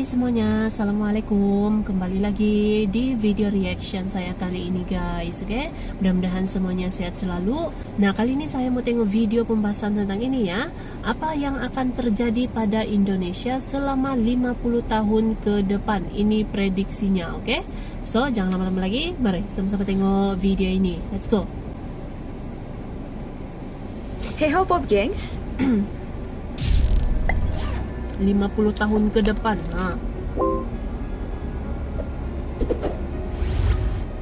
Hai semuanya, Assalamualaikum. Kembali lagi di video reaction saya kali ini guys. Oke, mudah-mudahan semuanya sehat selalu. Nah, kali ini saya mau tengok video pembahasan tentang ini ya. Apa yang akan terjadi pada Indonesia selama 50 tahun ke depan. Ini prediksinya, oke. So, jangan lama-lama lagi. Mari sama-sama tengok video ini. Let's go. Hey ho Pop Gengs, 50 tahun ke depan.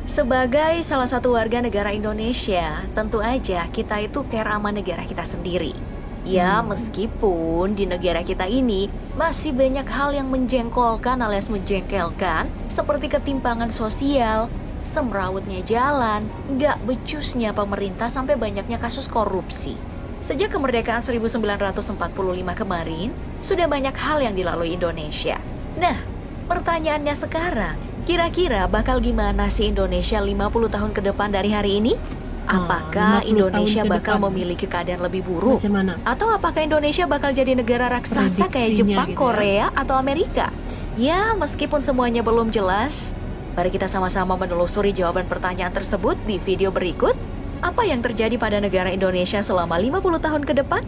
sebagai salah satu warga negara Indonesia, tentu aja kita itu care sama negara kita sendiri. Ya, meskipun di negara kita ini masih banyak hal yang menjengkolkan alias menjengkelkan, seperti ketimpangan sosial, semrawutnya jalan, nggak becusnya pemerintah sampai banyaknya kasus korupsi. Sejak kemerdekaan 1945 kemarin, sudah banyak hal yang dilalui Indonesia. Nah, pertanyaannya sekarang, kira-kira bakal gimana sih Indonesia 50 tahun ke depan dari hari ini? Apakah 50 Indonesia tahun ke bakal depan memiliki keadaan lebih buruk? Macam mana? Atau apakah Indonesia bakal jadi negara raksasa kayak Prediksinya Jepang, gitu ya. Korea, atau Amerika? Ya, meskipun semuanya belum jelas, mari kita sama-sama menelusuri jawaban pertanyaan tersebut di video berikut. Apa yang terjadi pada negara Indonesia selama 50 tahun ke depan?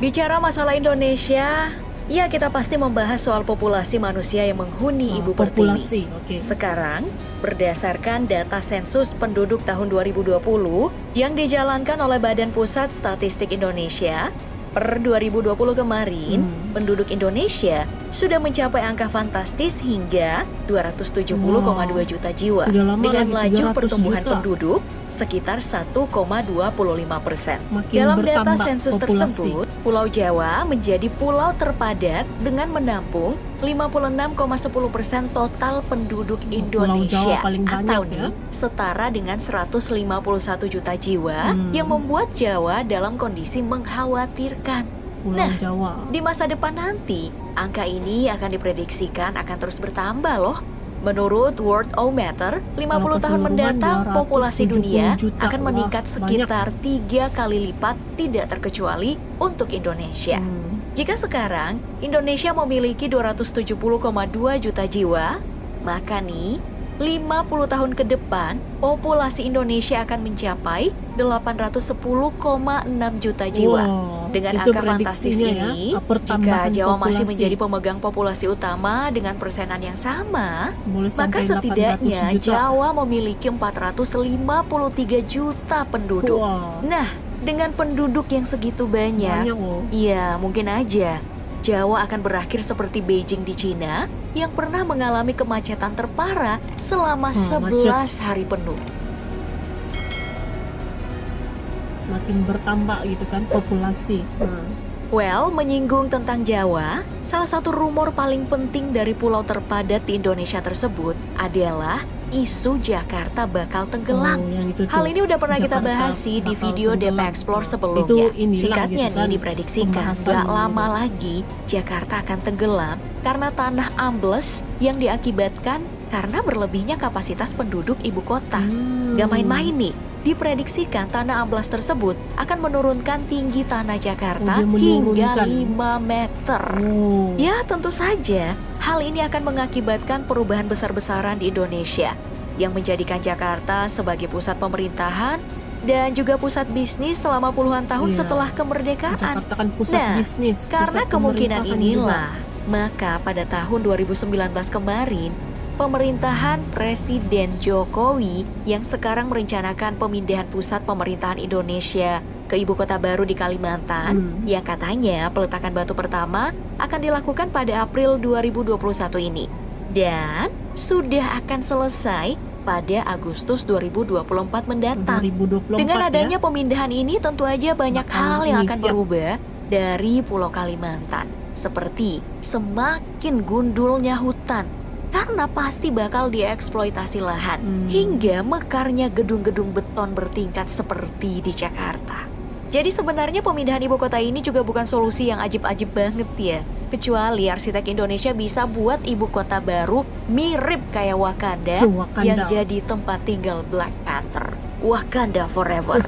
Bicara masalah Indonesia, ya kita pasti membahas soal populasi manusia yang menghuni ibu pertiwi. Populasi, oke. Sekarang, berdasarkan data sensus penduduk tahun 2020 yang dijalankan oleh Badan Pusat Statistik Indonesia, per 2020 kemarin, penduduk Indonesia sudah mencapai angka fantastis hingga 270,2 juta jiwa Udah lama dengan lagi, laju 300 pertumbuhan juta. penduduk sekitar 1,25%. Makin Dalam data bertambah sensus populasi. tersebut, Pulau Jawa menjadi pulau terpadat dengan menampung 56,10% total penduduk Indonesia, Jawa paling banyak atau ya. nih setara dengan 151 juta jiwa yang membuat Jawa dalam kondisi mengkhawatirkan. Pulau Nah, Jawa. di masa depan nanti, angka ini akan diprediksikan akan terus bertambah loh. Menurut Worldometer, 50 tahun mendatang keseluruhan populasi 270 dunia juta. akan meningkat Wah, sekitar 3 kali lipat tidak terkecuali untuk Indonesia. Jika sekarang Indonesia memiliki 270,2 juta jiwa, maka nih 50 tahun ke depan populasi Indonesia akan mencapai 810,6 juta jiwa. Wow, Dengan itu angka fantastis prediksinya ini, ya, pertambahan jika Jawa masih populasi. menjadi pemegang populasi utama dengan persenan yang sama, Boleh maka sampai 800 setidaknya juta. Jawa memiliki 453 juta penduduk. Wow. Nah, dengan penduduk yang segitu banyak, Loh. ya mungkin aja Jawa akan berakhir seperti Beijing di Cina yang pernah mengalami kemacetan terparah selama 11 hari penuh. Makin bertambah gitu kan populasi. Well, menyinggung tentang Jawa, salah satu rumor paling penting dari pulau terpadat di Indonesia tersebut adalah isu Jakarta bakal tenggelam. Yang itu tuh, Hal ini udah pernah kita Jakarta bahas sih di bakal video DP tenggelam. Explore Itu sebelumnya. inilah Singkatnya gitu kan, nih diprediksikan pembahasan gak gitu. lama lagi Jakarta akan tenggelam karena tanah ambles yang diakibatkan karena berlebihnya kapasitas penduduk ibu kota. Gak main-main nih. Diprediksikan tanah amblas tersebut akan menurunkan tinggi tanah Jakarta dia hingga menurunkan. 5 meter. Ya, tentu saja hal ini akan mengakibatkan perubahan besar-besaran di Indonesia yang menjadikan Jakarta sebagai pusat pemerintahan dan juga pusat bisnis selama puluhan tahun Iya. setelah kemerdekaan. Jakarta kan pusat Nah, bisnis. karena pusat kemungkinan pemerintahan inilah, maka pada tahun 2019 kemarin, pemerintahan Presiden Jokowi yang sekarang merencanakan pemindahan pusat pemerintahan Indonesia ke ibu kota baru di Kalimantan, yang katanya peletakan batu pertama akan dilakukan pada April 2021 ini. Dan sudah akan selesai pada Agustus 2024 mendatang. 2024 Dengan ya. adanya pemindahan ini tentu aja banyak Bakal hal yang ini akan siap. berubah dari Pulau Kalimantan. Seperti semakin gundulnya hutan, karena pasti bakal dieksploitasi lahan, hingga mekarnya gedung-gedung beton bertingkat seperti di Jakarta. Jadi sebenarnya pemindahan ibu kota ini juga bukan solusi yang ajib-ajib banget ya. Kecuali arsitek Indonesia bisa buat ibu kota baru mirip kayak Wakanda, yang jadi tempat tinggal Black Panther. Wakanda forever.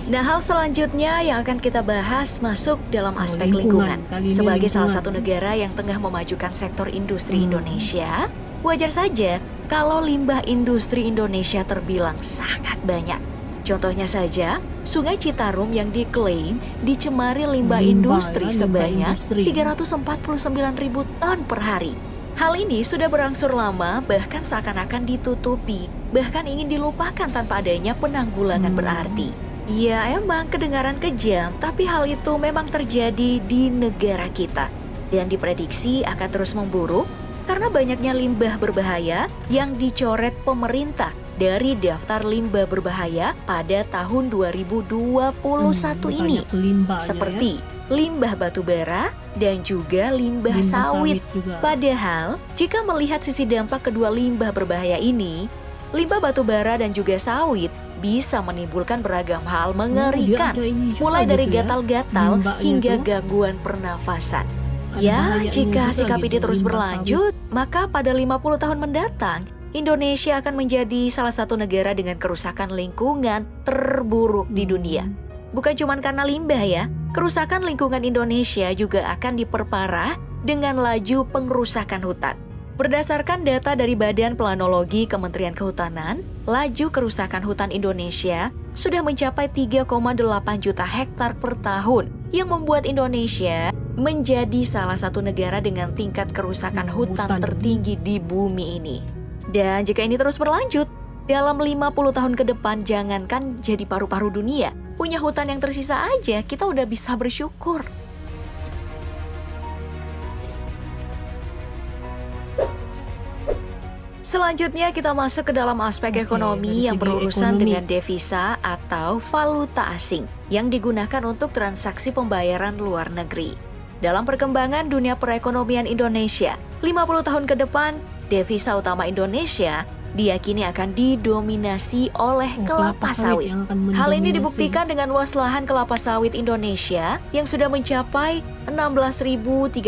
Nah, hal selanjutnya yang akan kita bahas masuk dalam aspek lingkungan. lingkungan. Kali ini Sebagai salah lingkungan. satu negara yang tengah memajukan sektor industri Indonesia, wajar saja kalau limbah industri Indonesia terbilang sangat banyak. Contohnya saja, Sungai Citarum yang diklaim dicemari limbah industri sebanyak 349.000 ton per hari. Hal ini sudah berangsur lama, bahkan seakan-akan ditutupi, bahkan ingin dilupakan tanpa adanya penanggulangan berarti. Ya emang kedengaran kejam, tapi hal itu memang terjadi di negara kita. Dan diprediksi akan terus memburuk karena banyaknya limbah berbahaya yang dicoret pemerintah dari daftar limbah berbahaya pada tahun 2021 ini. Seperti limbah batu bara dan juga limbah sawit. Juga. Padahal, jika melihat sisi dampak kedua limbah berbahaya ini, limbah batu bara dan juga sawit bisa menimbulkan beragam hal mengerikan, mulai dari gatal-gatal hingga gangguan pernafasan. Ya, jika sikap ini terus berlanjut, maka pada 50 tahun mendatang, Indonesia akan menjadi salah satu negara dengan kerusakan lingkungan terburuk di dunia. Bukan cuma karena limbah ya, kerusakan lingkungan Indonesia juga akan diperparah dengan laju pengerusakan hutan. Berdasarkan data dari Badan Planologi Kementerian Kehutanan, laju kerusakan hutan Indonesia sudah mencapai 3,8 juta hektar per tahun, yang membuat Indonesia menjadi salah satu negara dengan tingkat kerusakan hutan tertinggi di bumi ini. Dan jika ini terus berlanjut, dalam 50 tahun ke depan jangankan jadi paru-paru dunia, punya hutan yang tersisa aja kita udah bisa bersyukur. Selanjutnya kita masuk ke dalam aspek ekonomi yang berurusan dengan devisa atau valuta asing yang digunakan untuk transaksi pembayaran luar negeri. Dalam perkembangan dunia perekonomian Indonesia, 50 tahun ke depan, devisa utama Indonesia diyakini akan didominasi oleh kelapa sawit. Hal ini dibuktikan dengan luas lahan kelapa sawit Indonesia yang sudah mencapai 16.381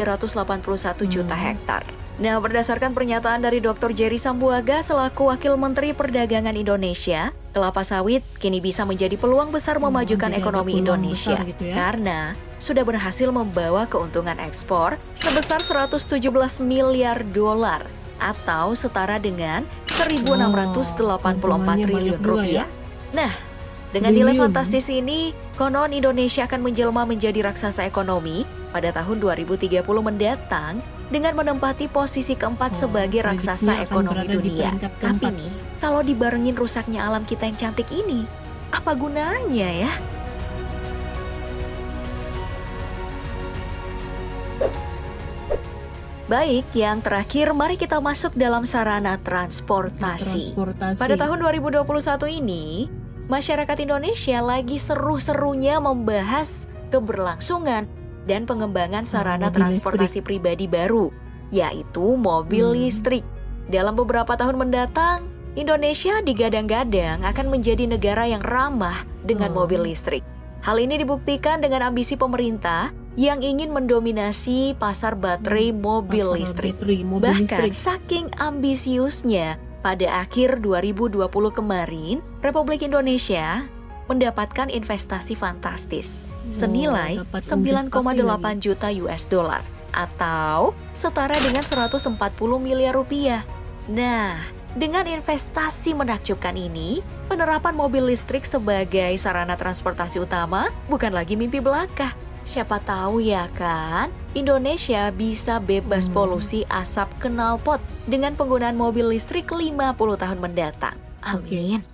juta hektar. Nah, berdasarkan pernyataan dari Dr. Jerry Sambuaga selaku Wakil Menteri Perdagangan Indonesia, kelapa sawit kini bisa menjadi peluang besar memajukan ekonomi Indonesia gitu ya? Karena sudah berhasil membawa keuntungan ekspor sebesar 117 miliar dolar atau setara dengan 1.684 triliun rupiah. Nah, dengan nilai fantastis ini, konon Indonesia akan menjelma menjadi raksasa ekonomi pada tahun 2030 mendatang dengan menempati posisi keempat sebagai raksasa ekonomi dunia. Tapi nih, kalau dibarengin rusaknya alam kita yang cantik ini, apa gunanya ya? Baik, yang terakhir mari kita masuk dalam sarana transportasi. Pada tahun 2021 ini, masyarakat Indonesia lagi seru-serunya membahas keberlangsungan dan pengembangan sarana transportasi pribadi baru, yaitu mobil listrik. Dalam beberapa tahun mendatang, Indonesia digadang-gadang akan menjadi negara yang ramah dengan mobil listrik. Hal ini dibuktikan dengan ambisi pemerintah yang ingin mendominasi pasar baterai mobil listrik. Bahkan saking ambisiusnya, pada akhir 2020 kemarin, Republik Indonesia mendapatkan investasi fantastis senilai 9,8 juta US dollar atau setara dengan 140 miliar rupiah. Nah, dengan investasi menakjubkan ini, penerapan mobil listrik sebagai sarana transportasi utama bukan lagi mimpi belaka. Siapa tahu ya kan, Indonesia bisa bebas polusi asap knalpot dengan penggunaan mobil listrik 50 tahun mendatang. Amin.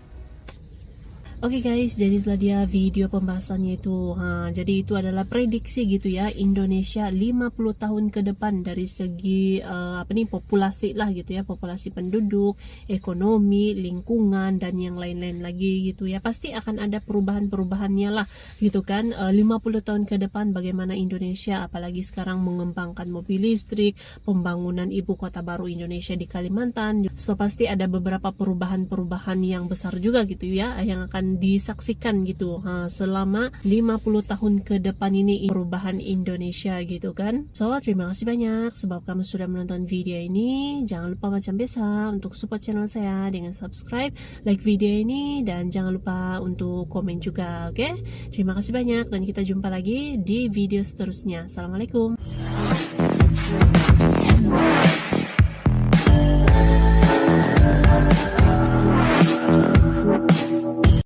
Oke guys, jadi itulah dia video pembahasannya itu. Jadi itu adalah prediksi gitu ya, Indonesia 50 tahun ke depan dari segi populasi lah gitu ya, populasi penduduk, ekonomi, lingkungan dan yang lain-lain lagi gitu ya. Pasti akan ada perubahan-perubahannya lah gitu kan. 50 tahun ke depan bagaimana Indonesia, apalagi sekarang mengembangkan mobil listrik, pembangunan ibu kota baru Indonesia di Kalimantan. So pasti ada beberapa perubahan-perubahan yang besar juga gitu ya yang akan akan disaksikan gitu selama 50 tahun ke depan ini perubahan Indonesia gitu kan. So terima kasih banyak sebab kamu sudah menonton video ini. Jangan lupa macam biasa untuk support channel saya dengan subscribe, like video ini, dan jangan lupa untuk komen juga, oke? Terima kasih banyak dan kita jumpa lagi di video seterusnya. Assalamualaikum.